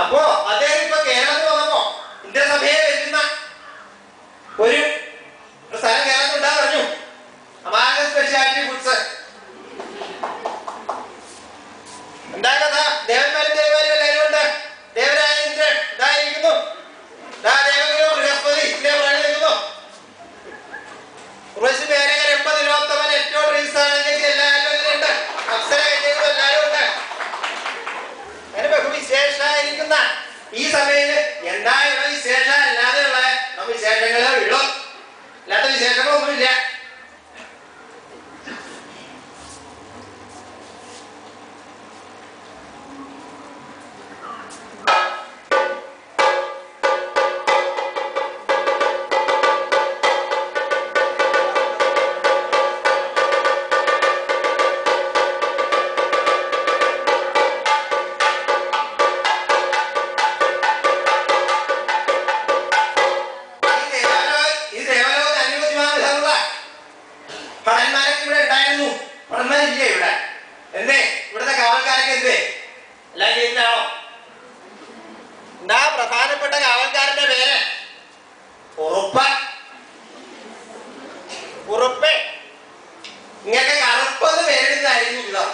അപ്പോ അദ്ദേഹം ഇപ്പൊ കേരളത്തിൽ വന്നപ്പോ ഇന്ത്യ സഭയെ വരുന്ന ഒരു സ്ഥലം കേരളത്തിൽ ഉണ്ടാ പറഞ്ഞു, അമാഗ സ്പെഷ്യാലിറ്റി ഫുഡ്സ്. എന്താ കഥ? ദേവന്മാരും ദേവന്മാരും എല്ലാവരും ഉണ്ട്. ദേവരായ ഇന്ദ്രൻ ഇതായിരിക്കുന്നു, ദേവഗുരു ബൃഹസ്പതി നിൽക്കുന്നു. ഉർവശി പേരകർ 80 ഏറ്റവും റീസാണെങ്കിൽ എല്ലാവരും ഇതിലുണ്ട്. അപ്സര കന്യകളും എല്ലാവരും ഉണ്ട്. അങ്ങനെ ബഹുവിശേഷമായിരിക്കുന്ന ഈ സമയത്ത് എന്തായുള്ള വിശേഷം അല്ലാതെയുള്ള വിശേഷങ്ങളേ ഉള്ളൂ, അല്ലാത്ത വിശേഷങ്ങളൊന്നുമില്ല. പ്രധാനപ്പെട്ട കാവൽക്കാരന്റെ പേര് ഉറുപ്പ്. ഇങ്ങനെ കറുപ്പെന്ന് പേരിടുന്നതായിരുന്നു ഇതോ.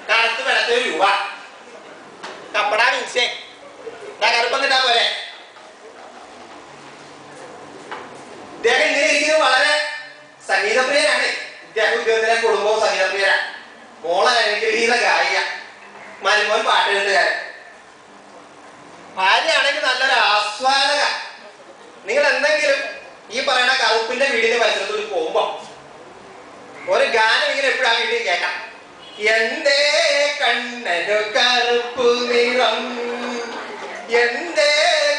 കറുത്ത് വെളുത്ത രൂപ കപ്പടാ മീൻസേ കറുപ്പെന്നിട്ടാ പോലെ. ഇദ്ദേഹം ഇങ്ങനെ ഇരിക്കുന്നത് വളരെ സംഗീതപ്രിയനാണ്. ഇദ്ദേഹത്തിന്റെ കുടുംബവും സംഗീതപ്രിയരാ. മോളെ അനുഗ്രഹീത ഗായിക, മരുമോൻ പാട്ടുകെട്ടുകാരൻ, ഭാര്യയാണെങ്കിൽ നല്ലൊരു ആസ്വാദക. നിങ്ങൾ എന്തെങ്കിലും ഈ പറയുന്ന കറുപ്പിന്റെ വീടിന്റെ പരിസരത്തോട് പോകുമ്പോ ഒരു ഗാനം ഇങ്ങനെ എപ്പോഴും ആ വീട്ടിൽ കേൾക്കാം. എന്തേ കണ്ണനു കറുപ്പു നിറം, എന്തേ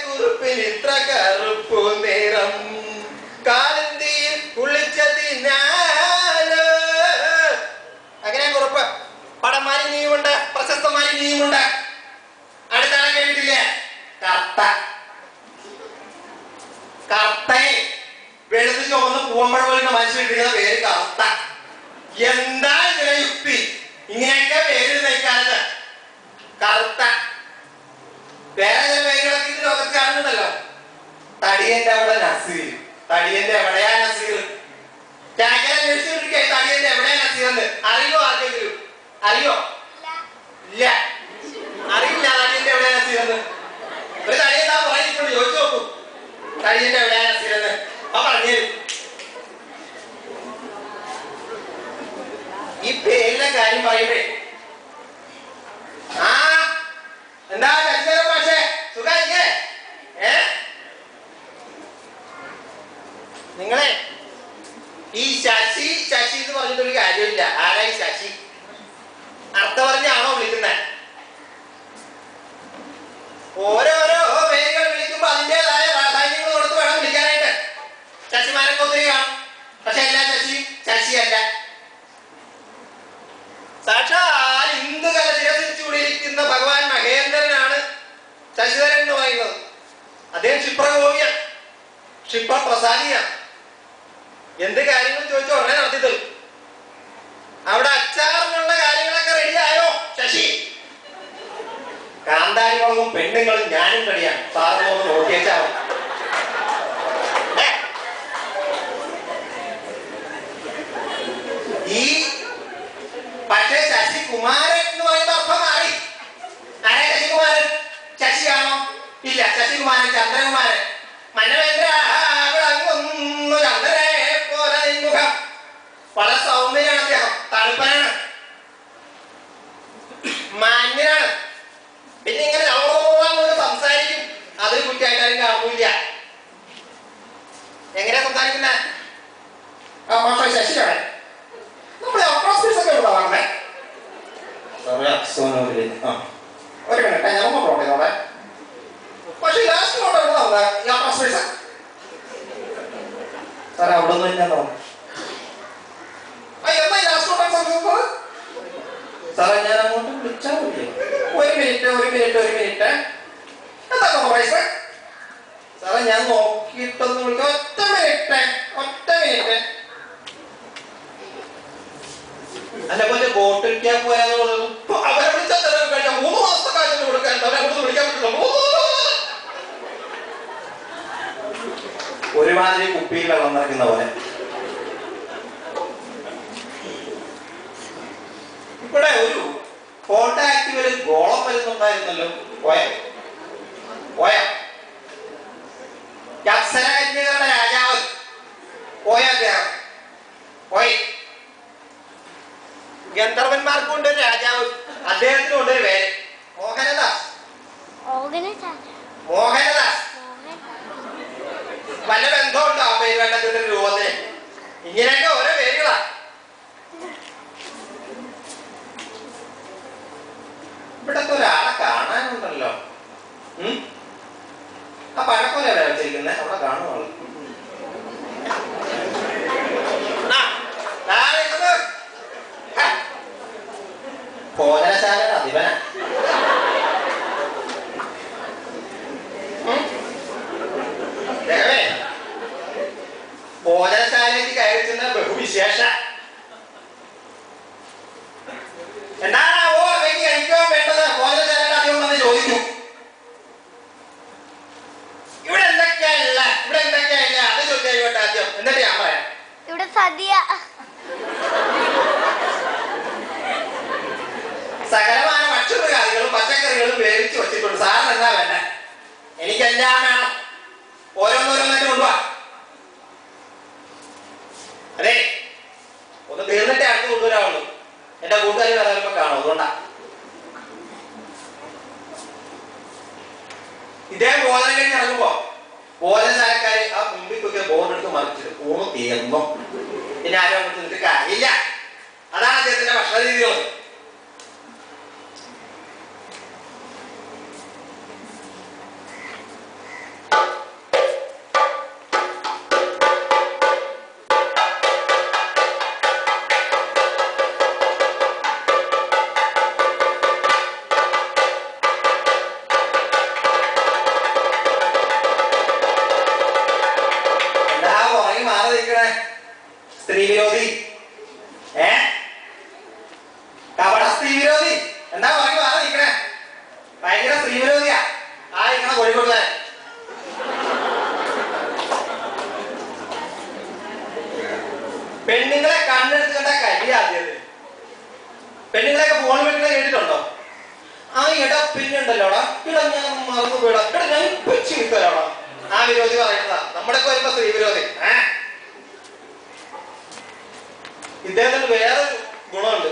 കുറുപ്പിന് ഇത്ര കറുപ്പു നിറം, കാലന്തിയിൽ കുളിച്ചതിനാല്. അങ്ങനെ കുറുപ്പ്. പടന്മാരി നീയുമുണ്ട്, പ്രശസ്തമാരി നീയുമുണ്ട്. അടുത്താണ് കേട്ടിട്ടില്ലേ? കർത്തയെ വെളുത്ത് ചുവന്ന് പൂവമ്പഴ പോലുള്ള മനുഷ്യരിട്ടിരിക്കുന്ന പേര് കർത്ത. എന്താ ഇതിനെ യുക്തി? ഇങ്ങനെയൊക്കെ പേര് നയിക്കാനത് കറുത്ത. വേറെ ചില പേരുകളൊക്കെ ഇത് ലോകത്ത് കാണുന്നുണ്ടല്ലോ. തടിയന്റെ അവിടെ നസീർ. തടിയന്റെ എവിടെയാ നസീർ? തടിയന്റെ എവിടെയാ നസീർ എന്ന് അറിയോ? ആർക്കെങ്കിലും അറിയോ? ഇല്ല, അറിയില്ല. തടിയന്റെ എവിടെയാ നസീർ എന്ന് ഒരു തടിയന്താ പറഞ്ഞിട്ടുണ്ട്, ചോദിച്ചു നോക്കൂ. തടിയന്റെ എവിടെയാ നസീർ എന്ന് പറഞ്ഞു. ഈ പേരിന്റെ കാര്യം പറയുമ്പേ എന്താ ചരിത്രം പക്ഷേ സുഖായില്ലേ? നിങ്ങളെ ഈ ശശി ശശി എന്ന് പറഞ്ഞിട്ടൊരു കാര്യമില്ല. ആരായി ശശി? അർത്ഥം പറഞ്ഞാണോ വിളിക്കുന്നത്? ഓരോരോ പേരുകൾ വിളിക്കുമ്പോ അതിൻ്റെതായ പ്രാധാന്യങ്ങൾ കൊടുത്ത് വേണം വിളിക്കാനായിട്ട്. ശശിമാരൊക്കെ ഒത്തിരി കാണും, പക്ഷെ എല്ലാ ശശിയും ശശിയല്ല. സാക്ഷാൽ ഇന്ദുകല ശിരസിച്ചുകൂടിയിരിക്കുന്ന ഭഗവാൻ മഹേന്ദ്രനാണ് ശശിധരൻ എന്ന് പറയുന്നത്. അദ്ദേഹം ക്ഷിപ്രകോപിയാണ്, ക്ഷിപ്രപ്രസാദിയാണ്. എന്ത് കാര്യങ്ങളും ചോദിച്ചാൽ ഉടനെ നടത്തി തരും. അവിടെ അച്ചാറിനുള്ള കാര്യങ്ങളൊക്കെ റെഡിയായോ ശശി? കാന്താരികളും പെണ്ണുങ്ങളും ഞാനും റെഡിയാണ്, സാറിന് ഒന്ന് നോക്കിയേച്ചാൽ. ഈ പക്ഷേ ശശികുമാരൻ എന്ന് പറയുന്ന അർത്ഥം മാറി. ആരെ ശശികുമാരൻ? ശശിയാണോ? ഇല്ല, ശശികുമാരൻ ചന്ദ്രകുമാരൻ. മനവേന്ദ്ര ചന്ദ്രനെ പോലെ മുഖം. വളരെ സൗമ്യനാണ് അദ്ദേഹം, തണുപ്പനാണ്, മാന്യനാണ്. പിന്നെ ഇങ്ങനെ സംസാരിക്കും, അതിൽ കുറ്റായിട്ടാരും കാണുന്നില്ല. എങ്ങനെയാ സംസാരിക്കുന്നത്? ശശിയാണ് നമ്മളെ ഒക്കെ ഉള്ളതാണേ. ഒരു മിനിറ്റ് ഞാൻ നോക്കട്ടെ നോടെ. പക്ഷെ ലാസ്റ്റ് സാറേ അവിടെ നിന്ന് ഞാൻ നോക്കാം. എന്നാ ലാസ്റ്റ് സാറേ ഞാൻ അങ്ങോട്ട് വിളിച്ചാൽ മതി. ഒരു മിനിറ്റ് എന്താ കോംപ്രമൈസ്? സാറേ ഞാൻ നോക്കിയിട്ടൊന്ന് വിളിക്കാം. ഒറ്റ മിനിറ്റ്. അല്ല പോലെ ബോട്ടിൽ ക്യാമ്പ് പോയാൽ അവരെ വിളിച്ചാൽ 3 മാസത്തെ കാശ് കൊടുക്കാൻ അവരെ വിളിക്കാൻ പറ്റില്ല. ഒരുമാതിരി കുപ്പിയിൽ വെള്ളം നിറയ്ക്കുന്ന പോലെ. ഇവിടെ ഒരു ഫോട്ടോ ആക്റ്റീവില് ഗോളം വരുന്നുണ്ടായിരുന്നല്ലോ, പോയ അപ്സരകന്യകളുടെ രാജാവ് പോയ അദ്ദേഹം പോയി. ഗന്ധർവന്മാർക്കുണ്ട് ഒരു രാജാവ്, അദ്ദേഹത്തിനും ഉണ്ട് ഒരു പേര് മോഹനദാസ്. മോഹനദാസ് വല്ല ബന്ധമുണ്ടോ ആ പേര് വേണ്ടതിന്റെ രൂപത്തിന്? ഇങ്ങനെയൊക്കെ ഓരോ പേരുകളാ. ഇവിടത്തെ ഒരാളെ കാണാനുണ്ടല്ലോ. ആ പഴക്കൊല എവിടെ വെച്ചിരിക്കുന്നത്? അവിടെ കാണുന്നുള്ളു. ഭോജനശാലയുടെ അധിപന. ഭോജനശാലയ്ക്ക് കയറി ചെന്ന ബഹുവിശേഷ. എന്താണാവോ അവയ്ക്ക് കഴിക്കാൻ വേണ്ടത്? ഭോജനശാലയുടെ അധികം വന്ന് ചോദിച്ചു, ഇവിടെ എന്തൊക്കെയല്ല, ഇവിടെ എന്തൊക്കെയല്ല, അത് ചോദിച്ചാൽ ആദ്യം. എന്നിട്ട് ഞാൻ പറയാം, ഇവിടെ സദ്യ. സകലമായ ഭക്ഷണകാരികളും പച്ചക്കറികളും വേവിച്ച് വെച്ചിട്ടുണ്ട്. സാറിന് എന്താ വേണ്ട? എനിക്കെല്ലാം വേണം. ഓരോന്നോരോന്നായിട്ട് കൊണ്ടുപോവാ. അതെ, ഒന്ന് തീർന്നിട്ടേ അടുത്ത് കൊണ്ടുവരാവുള്ളൂ. എന്റെ കൂട്ടുകാരി വരാറുമ്പോ കാണും, അതുകൊണ്ടാ. ഇദ്ദേഹം ഭോജനം കഴിഞ്ഞ് ഇറങ്ങുമ്പോ ഭോജനശാലക്കാര് ആ മുമ്പിൽ കുത്തിയ ബോർഡ് എടുത്ത് മറിച്ചിട്ട് ഊണ് തീർന്നു, പിന്നെ ആരും അങ്ങോട്ട് നിന്നിട്ട് കാര്യമില്ല. അതാണ് അദ്ദേഹത്തിന്റെ ഭക്ഷണ രീതികൾ. സ്ത്രീ വിരോധി, കപട സ്ത്രീ വിരോധി, എന്താ പറഞ്ഞു മാറി നിൽക്കണേ? ഭയങ്കര സ്ത്രീ വിരോധിയാ ആ ഇങ്ങനെ കോഴിക്കോട്ടുകാരൻ. പെണ്ണുങ്ങളെ കണ്ണെടുത്ത് കണ്ട കരി ആദ്യത്. പെണ്ണുങ്ങളെയൊക്കെ ഫോൺ വെക്കണ കേട്ടിട്ടുണ്ടോ? ആ ഇട പിന്നുണ്ടല്ലോടാ, ഇടാ ഞാൻ മറന്നു പോയിടാ, ഇടാ ഞാൻ ഇപ്പൊ ചീത്തരാടാ. ആ വിരോധി പറയുന്നതാ. നമ്മുടെ ഒക്കെ വരുമ്പോ സ്ത്രീ വിരോധി. ഇദ്ദേഹത്തിന് വേറൊരു ഗുണമുണ്ട്.